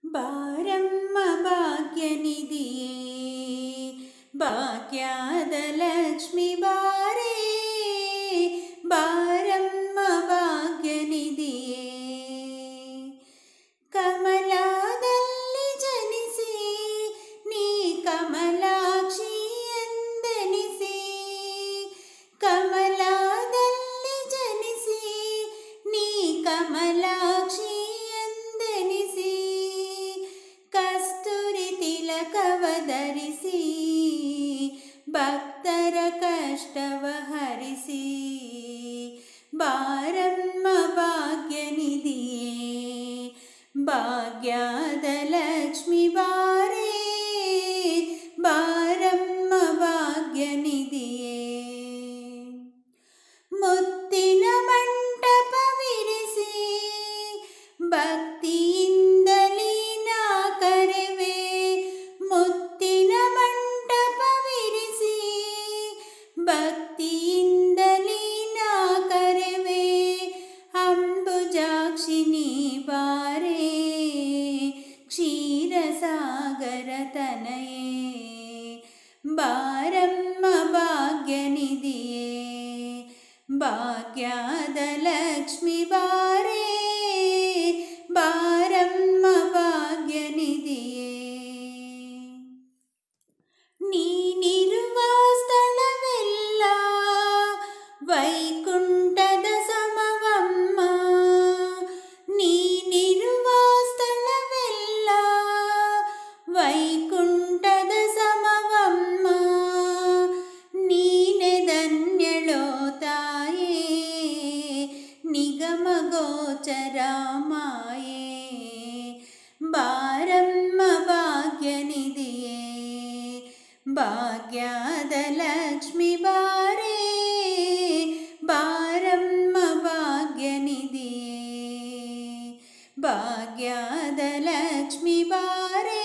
ಬಾರಮ್ಮ ಭಾಗ್ಯನಿಧಿಯೇ ಭಾಗ್ಯದ ಲಕ್ಷ್ಮಿ ಬಾರೇ ಬಾರಮ್ಮ ಭಾಗ್ಯನಿಧಿಯೇ ಕಮಲದಲ್ಲಿ ಜನಿಸಿ ನೀ ಕಮಲಾಕ್ಷಿ ಎಂದೆನಿಸಿ ಕಮಲದಲ್ಲಿ ಜನಿಸಿ ನೀ ಕಮಲಾಕ್ಷಿ ಎಂದೆನಿಸಿ ಕಸ್ತೂರಿ ತಿಲಕವ ಧರಿಸಿ ಭಕ್ತರ ಕಷ್ಟವ ಹರಿಸಿ ಬಾರಮ್ಮ ಭಾಗ್ಯನಿಧಿಯೇ ಭಾಗ್ಯದ ಲಕ್ಷ್ಮಿ ಬಾರೇ ಬಾರಮ್ಮ ಭಾಗ್ಯನಿಧಿಯೇ ಮುತ್ತಿನ ಮಂಟಪವಿರಿಸಿ ಭಕ್ತಿಯಿಂದಲೀ ನಾ ಕರೆವೆ ಮುತ್ತಿನ ಮಂಟಪವಿರಿಸಿ ಭಕ್ತಿಯಿಂದಲೀ ನಾ ಕರೆವೆ ಅಂಬುಜಾಕ್ಷಿಣಿ ಬಾರೇ ಕ್ಷೀರಸಾಗರ ತನಯೇ ಬಾರಮ್ಮ ಭಾಗ್ಯನಿಧಿಯೇ ಭಾಗ್ಯದ ಲಕ್ಷ್ಮಿ ಬಾರೇ ಬಾರಮ್ಮ ಭಾಗ್ಯನಿಧಿಯೇ ನೀನಿರುವ ಸ್ಥಳವೆಲ್ಲ ವೈಕುಂಠದ ಸಮವಮ್ಮ ನೀನಿರುವ ಸ್ಥಳವೆಲ್ಲ ವೈಕುಂಠದ ಸಮವಮ್ಮ ನೀನೆ ಧನ್ಯಳೋ ತಾಯೇ ನಿಗಮ ಗೋಚರ ಮಾಯೇ ಬಾರಮ್ಮ ಭಾಗ್ಯನಿಧಿಯೇ ಭಾಗ್ಯದ ಲಕ್ಷ್ಮಿ ಬಾರೇ ಬಾರಮ್ಮ ಭಾಗ್ಯನಿಧಿಯೇ ಭಾಗ್ಯದ ಲಕ್ಷ್ಮಿ ಬಾರೇ